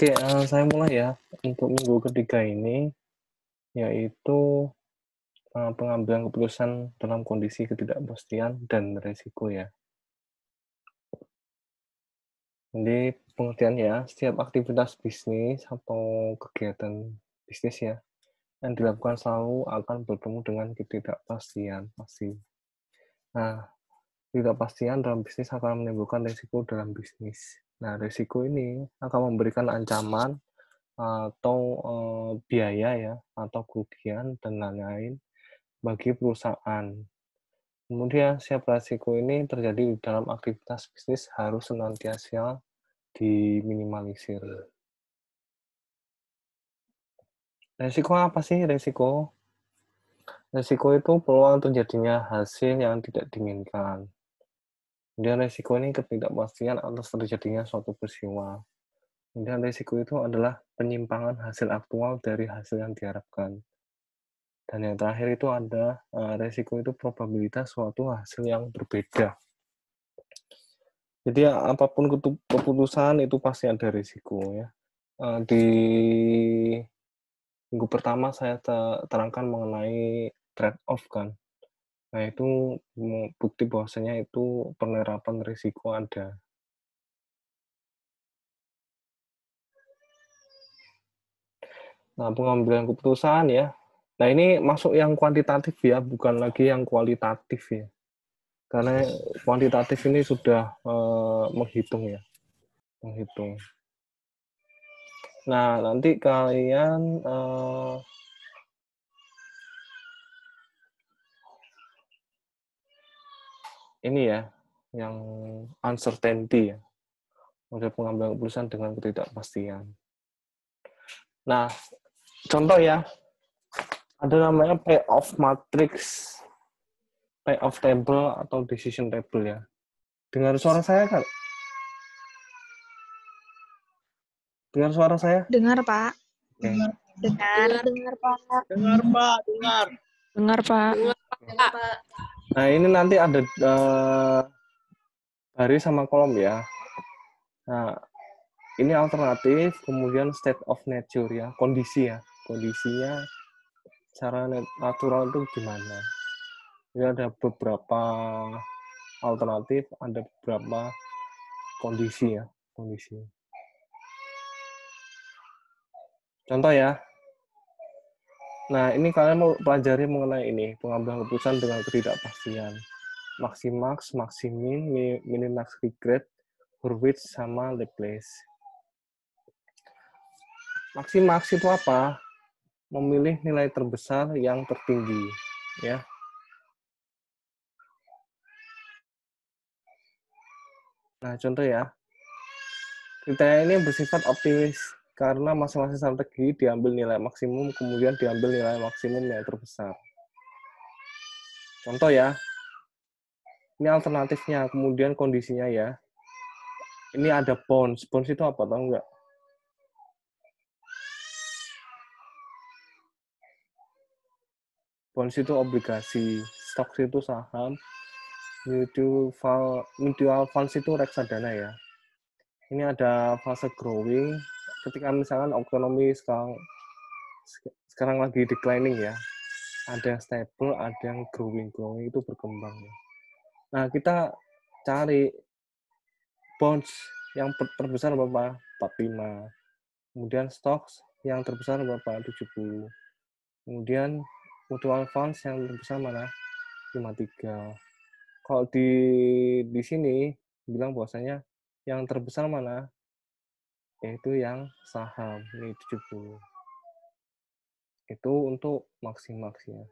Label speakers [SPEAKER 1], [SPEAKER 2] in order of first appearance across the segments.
[SPEAKER 1] Oke, saya mulai ya untuk minggu ketiga ini, yaitu pengambilan keputusan dalam kondisi ketidakpastian dan resiko ya. Jadi pengertiannya, setiap aktivitas bisnis atau kegiatan bisnis ya, yang dilakukan selalu akan bertemu dengan ketidakpastian pasti. Nah, ketidakpastian dalam bisnis akan menimbulkan resiko dalam bisnis. Nah, resiko ini akan memberikan ancaman atau biaya ya, atau kerugian dan lain-lain bagi perusahaan. Kemudian siap resiko ini terjadi dalam aktivitas bisnis harus senantiasa diminimalisir. Resiko apa sih resiko? Resiko itu peluang terjadinya hasil yang tidak diinginkan. Kemudian resiko ini ketidakpastian atas terjadinya suatu peristiwa. Kemudian resiko itu adalah penyimpangan hasil aktual dari hasil yang diharapkan. Dan yang terakhir itu ada resiko itu probabilitas suatu hasil yang berbeda. Jadi apapun keputusan itu pasti ada risiko ya. Di minggu pertama saya terangkan mengenai trade off kan. Nah itu bukti bahwasanya itu penerapan risiko ada. Nah pengambilan keputusan ya. Nah ini masuk yang kuantitatif ya, bukan lagi yang kualitatif ya. Karena kuantitatif ini sudah menghitung ya, menghitung. Nah, nanti kalian ini ya, yang uncertainty ya, model pengambilan keputusan dengan ketidakpastian. Nah, contoh ya, ada namanya payoff matrix, payoff table atau decision table ya. Dengar suara saya kan? Dengar suara saya?
[SPEAKER 2] Dengar, Pak.
[SPEAKER 1] Oke.
[SPEAKER 2] Dengar.
[SPEAKER 3] Dengar, Pak.
[SPEAKER 4] Dengar, Pak. Dengar.
[SPEAKER 2] Dengar, Pak.
[SPEAKER 3] Dengar, Pak.
[SPEAKER 1] Nah, ini nanti ada baris sama kolom ya. Nah, ini alternatif, kemudian state of nature ya, kondisi ya. Kondisinya secara natural itu gimana. Jadi ada beberapa alternatif, ada beberapa kondisi ya, kondisi. Contoh ya. Nah, ini kalian mau pelajari mengenai ini, pengambilan keputusan dengan ketidakpastian. Maximax, maximin, minimax regret, Hurwitz, sama Laplace. Maximax itu apa? Memilih nilai terbesar yang tertinggi, ya. Nah, contoh ya. Kriteria ini bersifat optimis karena masing-masing strategi diambil nilai maksimum, kemudian diambil nilai maksimum yang terbesar. Contoh ya. Ini alternatifnya, kemudian kondisinya ya. Ini ada bonds. Bonds itu apa, tahu nggak? Bonds itu obligasi, stocks itu saham, mutual funds itu reksadana ya. Ini ada fase growing, ketika misalkan ekonomi sekarang lagi declining ya. Ada yang stable, ada yang growing itu berkembang ya. Nah, kita cari bonds yang terbesar berapa? 45. Kemudian stocks yang terbesar berapa? 70. Kemudian mutual funds yang terbesar mana? 53. Kalau di sini bilang bahwasanya yang terbesar mana? Yaitu yang saham, ini 70. Itu untuk maksimalnya.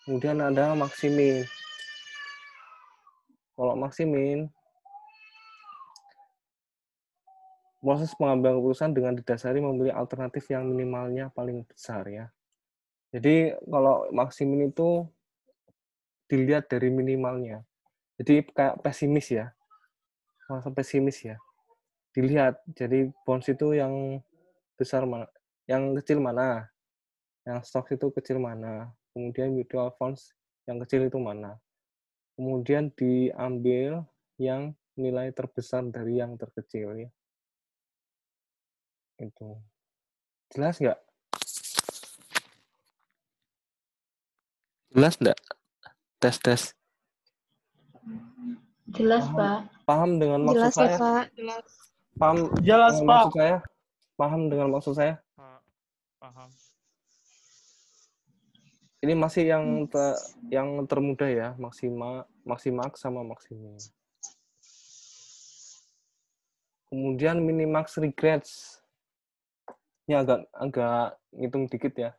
[SPEAKER 1] Kemudian ada maksimin. Kalau maksimin, proses pengambilan keputusan dengan didasari memilih alternatif yang minimalnya paling besar ya. Jadi kalau maksimin itu dilihat dari minimalnya. Jadi kayak pesimis ya. Masa pesimis ya. Dilihat. Jadi bonds itu yang besar mana? Yang kecil mana? Yang stocks itu kecil mana? Kemudian mutual funds yang kecil itu mana? Kemudian diambil yang nilai terbesar dari yang terkecil ya. Itu. Jelas nggak? Jelas nggak? Tes.
[SPEAKER 3] Jelas, Pak.
[SPEAKER 1] Paham dengan maksud
[SPEAKER 2] Jelas ya,
[SPEAKER 1] saya?
[SPEAKER 2] Pak.
[SPEAKER 1] Paham
[SPEAKER 4] Jelas,
[SPEAKER 1] dengan
[SPEAKER 4] Pak.
[SPEAKER 1] maksud saya? Paham dengan maksud saya?
[SPEAKER 4] Paham.
[SPEAKER 1] Ini masih yang termudah ya, maximax sama maximum. Kemudian minimax regrets. Ini agak ngitung dikit ya.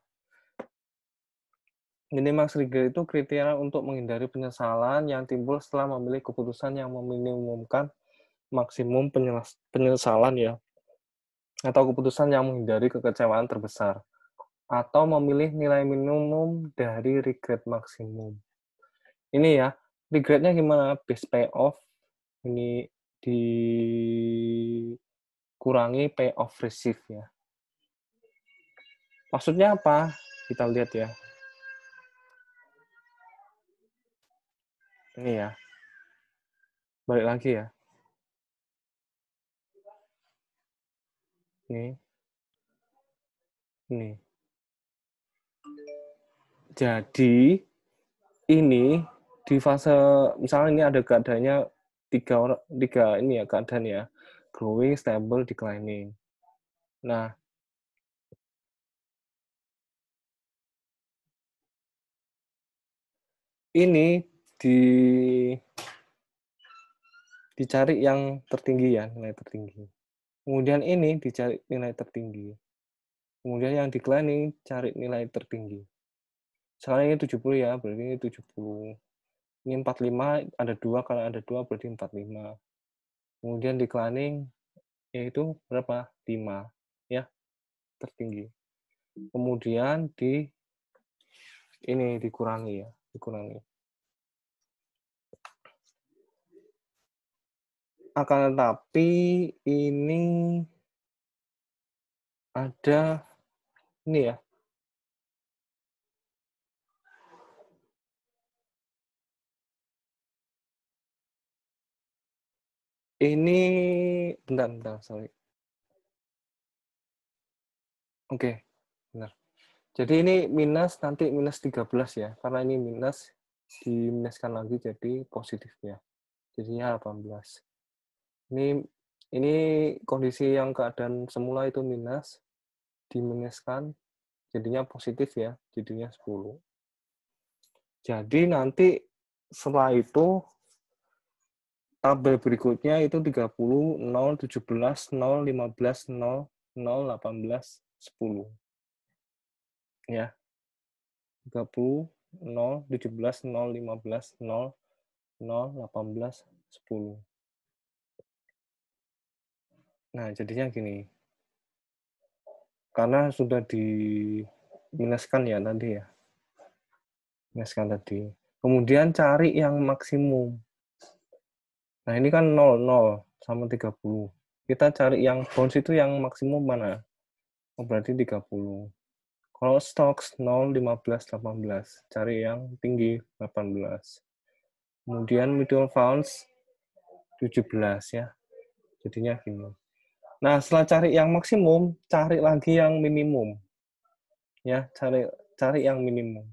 [SPEAKER 1] Minimax regret itu kriteria untuk menghindari penyesalan yang timbul setelah memilih keputusan yang meminimumkan maksimum penyesalan ya. Atau keputusan yang menghindari kekecewaan terbesar. Atau memilih nilai minimum dari regret maksimum. Ini ya, regretnya gimana? Base payoff, ini dikurangi payoff receive ya. Maksudnya apa? Kita lihat ya. Ini ya. Balik lagi ya. Ini. Jadi ini di fase misalnya ini ada keadaannya tiga ini ya keadaan ya, growing, stable, declining. Nah, ini dicari yang tertinggi ya, nilai tertinggi. Kemudian ini dicari nilai tertinggi. Kemudian yang declining cari nilai tertinggi. Sekarang ini 70 ya, berarti ini 70. Ini 45, ada 2, kalau ada 2 berarti 45. Kemudian declining, yaitu berapa? 5. Ya, tertinggi. Kemudian ini dikurangi ya, dikurangi. Akan tetapi ini ada ini ya. Ini bentar, sorry. Oke, benar. Jadi ini nanti minus 13 ya, karena ini minus diminuskan lagi jadi positif ya. Jadinya 18. Ini kondisi yang keadaan semula itu minus diminuskan jadinya positif ya, jadinya 10. Jadi nanti setelah itu tabel berikutnya itu 30, 0, 17, 0, 15, 0, 0, 18, 10. Ya. 30, 0, 17, 0, 15, 0, 0, 18, 10. Nah, jadinya gini. Karena sudah diminuskan ya tadi ya. Minuskan tadi. Kemudian cari yang maksimum. Nah, ini kan 0, 0 sama 30. Kita cari yang bounce itu yang maksimum mana? Oh, berarti 30. Kalau stocks 0, 15, 18. Cari yang tinggi 18. Kemudian mutual funds 17 ya. Jadinya gini. Nah, setelah cari yang maksimum, cari lagi yang minimum. Ya, cari yang minimum.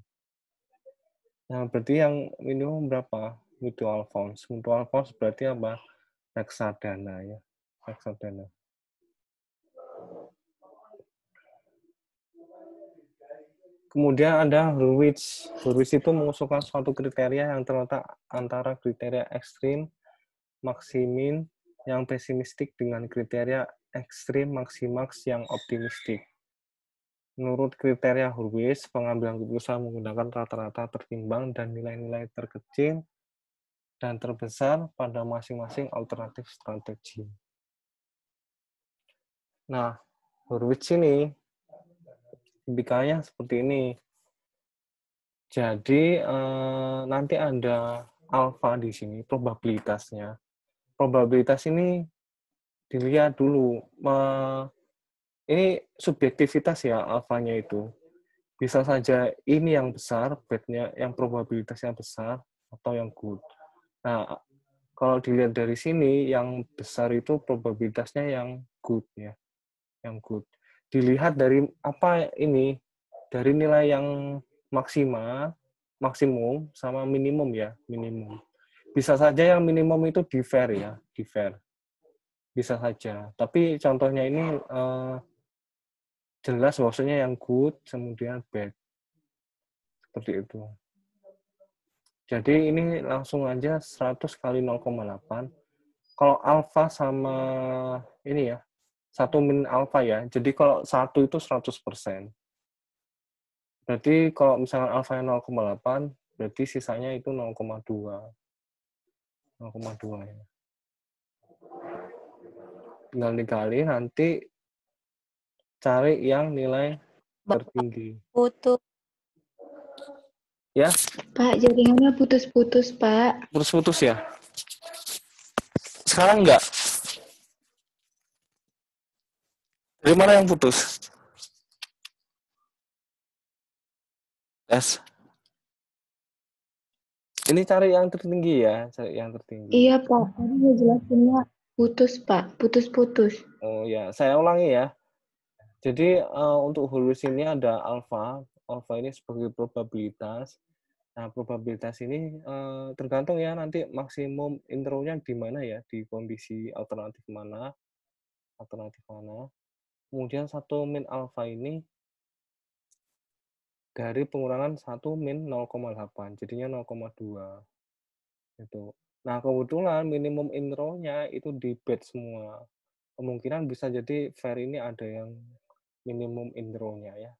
[SPEAKER 1] Nah, berarti yang minimum berapa? Mutual funds. Mutual funds berarti apa? Reksadana ya. Reksadana. Kemudian ada Hurwitz. Hurwitz itu mengusulkan suatu kriteria yang terletak antara kriteria ekstrim, maksimin, yang pesimistik dengan kriteria ekstrim, maksimax yang optimistik. Menurut kriteria Hurwitz, pengambilan keputusan menggunakan rata-rata tertimbang dan nilai-nilai terkecil dan terbesar pada masing-masing alternatif strategi. Nah, Hurwitz ini tipikalnya seperti ini. Jadi nanti ada alfa di sini, probabilitasnya. Probabilitas ini dilihat dulu. Ini subjektivitas ya alfanya itu. Bisa saja ini yang besar, bad-nya, yang probabilitasnya besar, atau yang good. Nah, kalau dilihat dari sini yang besar itu probabilitasnya yang good ya, yang good. Dilihat dari apa ini? Dari nilai yang maksimum sama minimum ya, minimum. Bisa saja yang minimum itu di fair ya, di fair. Bisa saja. Tapi contohnya ini jelas maksudnya yang good, kemudian bad. Seperti itu. Jadi ini langsung aja 100 kali 0,8. Kalau alfa sama ini ya, 1 min alfa ya. Jadi kalau 1 itu 100%. Berarti kalau misalkan alfanya 0,8, berarti sisanya itu 0,2. 0,2 ya. Tinggal dikali nanti cari yang nilai tertinggi.
[SPEAKER 2] Putus.
[SPEAKER 1] Ya,
[SPEAKER 3] Pak, jaringannya putus-putus, Pak.
[SPEAKER 1] putus-putus ya. Sekarang enggak? Dari mana yang putus? Tes. Ini cari yang tertinggi ya, cari yang tertinggi.
[SPEAKER 3] Iya, Pak. Tadi ngejelasinnya putus, Pak. Putus-putus.
[SPEAKER 1] Oh ya, saya ulangi ya. Jadi untuk huruf ini ada alfa. Alfa ini sebagai probabilitas. Nah, probabilitas ini tergantung ya nanti maksimum intronya di mana ya, di kondisi alternatif mana. Kemudian 1 min alfa ini dari pengurangan 1 min 0,8, jadinya 0,2. Itu. Nah, kebetulan minimum intronya itu di bed semua. Kemungkinan bisa jadi fair ini ada yang minimum intronya ya.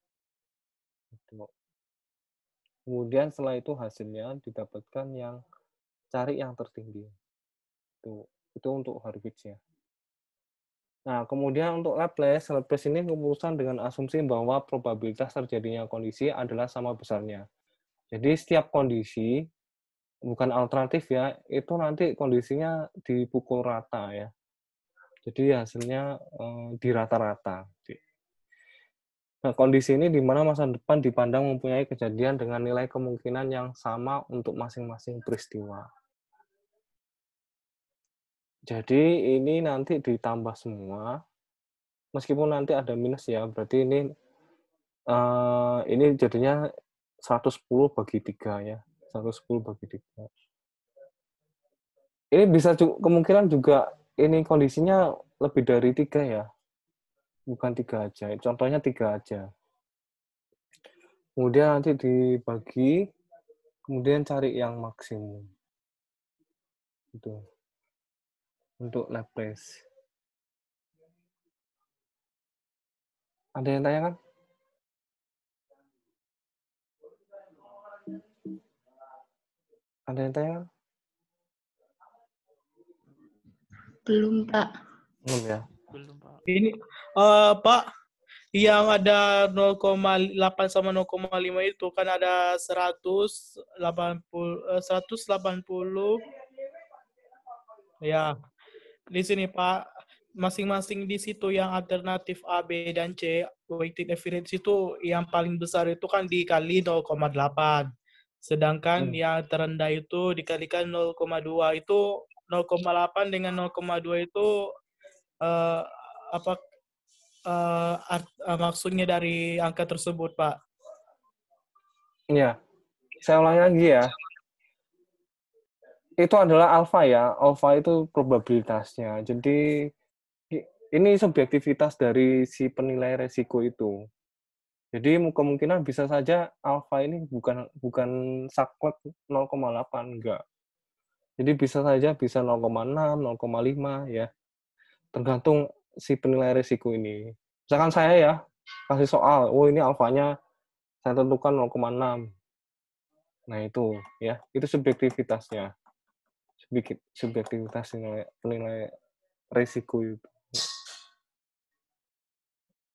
[SPEAKER 1] Itu. Kemudian setelah itu hasilnya didapatkan yang cari yang tertinggi. Itu untuk Hurwitz ya. Nah, kemudian untuk Laplace ini keputusan dengan asumsi bahwa probabilitas terjadinya kondisi adalah sama besarnya. Jadi setiap kondisi, bukan alternatif ya, itu nanti kondisinya dipukul rata ya. Jadi hasilnya di rata-rata. Nah, kondisi ini di mana masa depan dipandang mempunyai kejadian dengan nilai kemungkinan yang sama untuk masing-masing peristiwa. Jadi ini nanti ditambah semua, meskipun nanti ada minus ya, berarti ini jadinya 110 bagi 3 ya, 110 bagi 3. Ini bisa kemungkinan juga ini kondisinya lebih dari 3 ya, bukan 3 aja. Contohnya 3 aja. Kemudian nanti dibagi, kemudian cari yang maksimum. Itu untuk Laplace. Ada yang tanya kan? Ada yang tanya kan?
[SPEAKER 3] Belum, Pak.
[SPEAKER 1] Belum ya?
[SPEAKER 5] Belum, Pak.
[SPEAKER 4] Ini Pak, yang ada 0,8 sama 0,5 itu kan ada 180 ya. Di sini Pak, masing-masing di situ yang alternatif A, B dan C, weighted average itu yang paling besar itu kan dikali 0,8. Sedangkan yang terendah itu dikalikan 0,2 itu 0,8 dengan 0,2 itu apa maksudnya dari angka tersebut, Pak?
[SPEAKER 1] Iya. Saya ulangi lagi ya. Itu adalah alfa ya. Alfa itu probabilitasnya. Jadi ini subjektivitas dari si penilai resiko itu. Jadi kemungkinan bisa saja alfa ini bukan saklek 0,8 enggak. Jadi bisa saja bisa 0,6, 0,5 ya. Tergantung si penilai risiko ini. Misalkan saya ya kasih soal, oh ini alfanya saya tentukan 0,6. Nah itu ya, itu subjektivitasnya. Subjektivitas penilai risiko itu.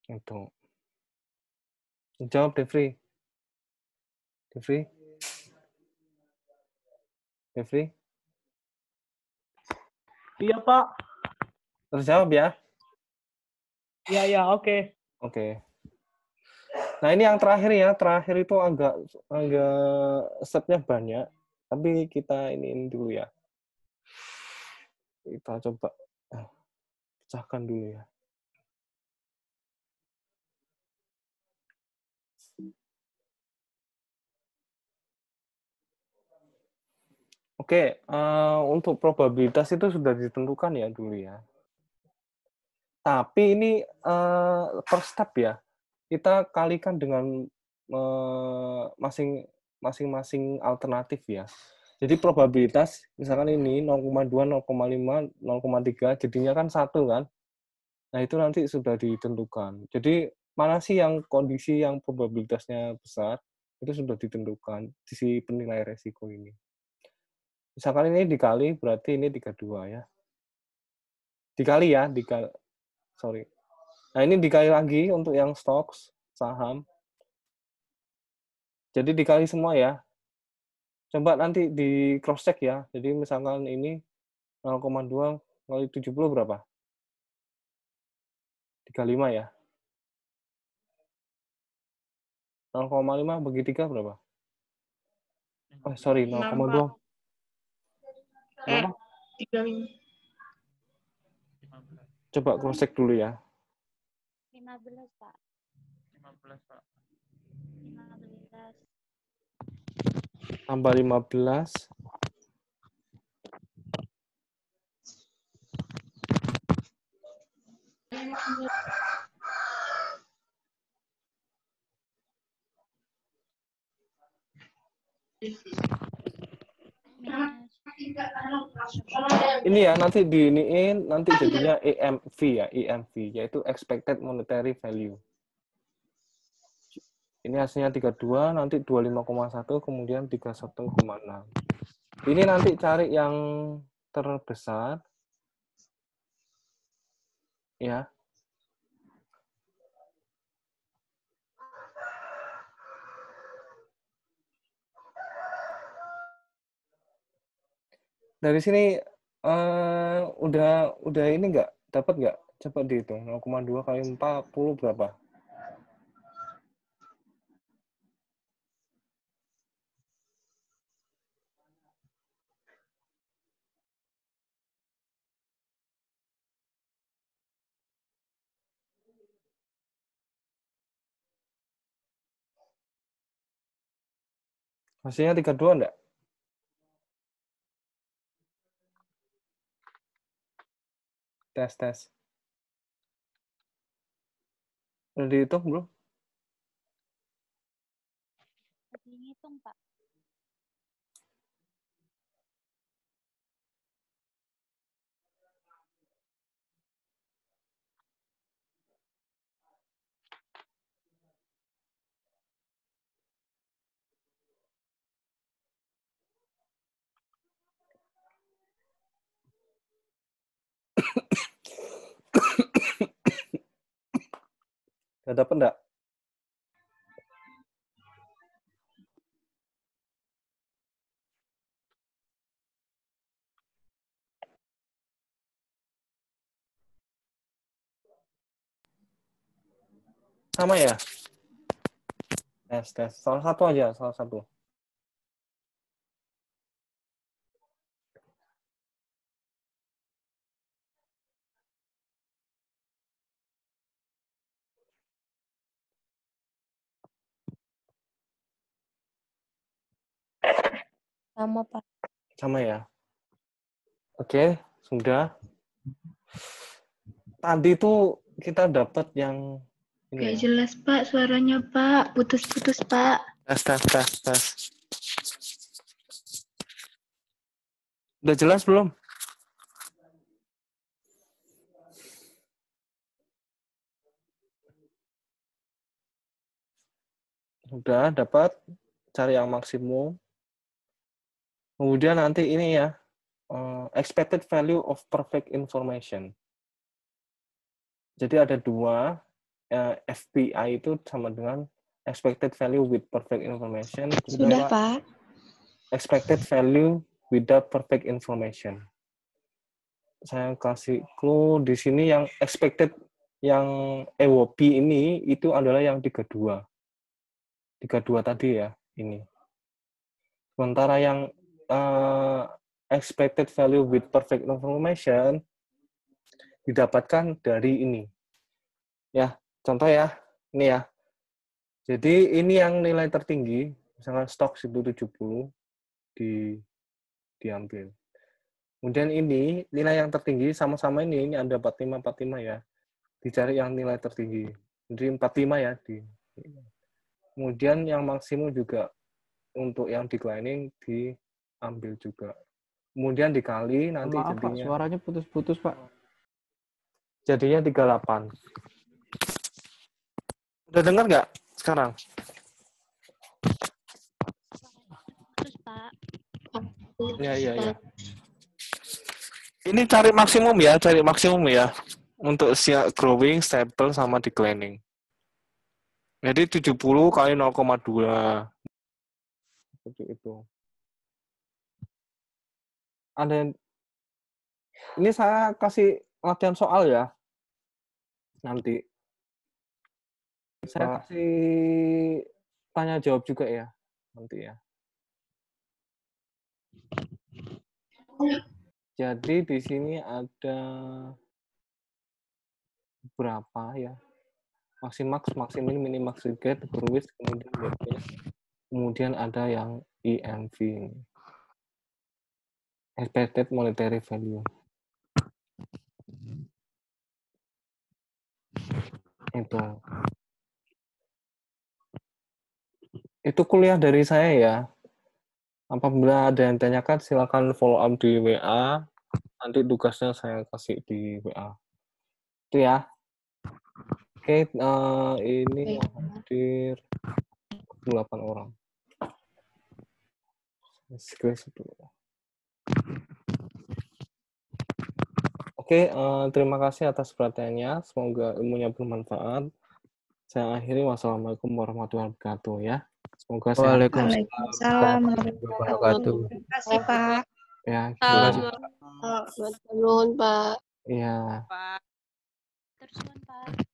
[SPEAKER 1] Itu. Jawab Devri. Devri?
[SPEAKER 4] Iya, Pak.
[SPEAKER 1] Terjawab ya?
[SPEAKER 4] Iya, oke.
[SPEAKER 1] Oke. Nah, ini yang terakhir ya. Terakhir itu agak stepnya banyak. Tapi kita ini dulu ya. Kita coba pecahkan dulu ya. Oke, untuk probabilitas itu sudah ditentukan ya dulu ya. Tapi ini per step ya. Kita kalikan dengan masing-masing alternatif ya. Jadi probabilitas misalkan ini 0,2, 0,5, 0,3 jadinya kan 1 kan. Nah, itu nanti sudah ditentukan. Jadi mana sih yang kondisi yang probabilitasnya besar itu sudah ditentukan di si penilai resiko ini. Misalkan ini dikali berarti ini 32 ya. Dikali ya, sorry. Nah, ini dikali lagi untuk yang stocks, saham. Jadi dikali semua ya. Coba nanti di cross check ya. Jadi misalkan ini 0,2 kali 70 berapa? 35 ya. 0,5 bagi 3 berapa? Oh, sorry, 0,2. Berapa?
[SPEAKER 3] 35.
[SPEAKER 1] Coba cross check dulu ya.
[SPEAKER 2] 15, Pak.
[SPEAKER 4] 15, Pak.
[SPEAKER 2] 15.
[SPEAKER 1] Tambah 15. Ini ya nanti diiniin nanti jadinya EMV ya, EMV yaitu expected monetary value. Ini hasilnya 32, nanti 25,1 kemudian 31,6. Ini nanti cari yang terbesar ya. Dari sini udah ini enggak? Dapat enggak? Coba dihitung 0,2 kali 40 berapa? Hasilnya 32 enggak? Tes. Udah dihitung belum?
[SPEAKER 2] Lagi ngitung, Pak.
[SPEAKER 1] Udah dapat enggak? Sama ya? Tes. Salah satu aja, salah satu.
[SPEAKER 3] Sama, Pak.
[SPEAKER 1] Sama ya? Oke, sudah. Tadi itu kita dapat yang ini
[SPEAKER 3] Gak
[SPEAKER 1] ya.
[SPEAKER 3] jelas, Pak. Suaranya, Pak. Putus-putus, Pak.
[SPEAKER 1] Tes. Udah jelas belum? Udah dapat, cari yang maksimum. Kemudian nanti ini ya, expected value of perfect information. Jadi ada dua, FPI itu sama dengan expected value with perfect information.
[SPEAKER 3] Sudah, Pak.
[SPEAKER 1] Expected value without perfect information. Saya kasih clue di sini yang expected, yang EWOB ini itu adalah yang 32. 32 tadi ya, ini. Sementara yang expected value with perfect information didapatkan dari ini. Ya, contoh ya, ini ya. Jadi ini yang nilai tertinggi, misalkan stok itu 70 diambil. Kemudian ini nilai yang tertinggi sama-sama ini ada 45 ya. Dicari yang nilai tertinggi. Jadi 45 ya Kemudian yang maksimum juga untuk yang declining diambil juga. Kemudian dikali nanti
[SPEAKER 5] Maaf, Pak,
[SPEAKER 1] jadinya
[SPEAKER 5] suaranya putus-putus, Pak.
[SPEAKER 1] jadinya 38. Udah dengar nggak sekarang?
[SPEAKER 2] Terus Pak.
[SPEAKER 1] Iya. Ini cari maksimum ya. Untuk growing, stable, sama declining. Jadi 70 kali 0,2. Seperti itu. Ini saya kasih latihan soal ya. Nanti. Saya kasih tanya jawab juga ya. Nanti ya. Jadi di sini ada berapa ya? Maximax, maximin, minimax, get, growth, kemudian DPS. Kemudian ada yang EMV ini. Expected monetary value. Itu kuliah dari saya ya. Apabila ada yang tanyakan silakan follow up di WA. Nanti tugasnya saya kasih di WA. Itu ya. Oke, ini yang hadir 8 orang. Oke, terima kasih atas perhatiannya. Semoga ilmunya bermanfaat. Saya akhiri. Wassalamualaikum warahmatullahi wabarakatuh ya. Semoga sehat.
[SPEAKER 3] Waalaikumsalam warahmatullahi wabarakatuh.
[SPEAKER 2] Terima kasih Pak.
[SPEAKER 1] Ya, terima kasih.
[SPEAKER 3] Nuhun, Pak.
[SPEAKER 1] Iya.
[SPEAKER 2] Terus Pak.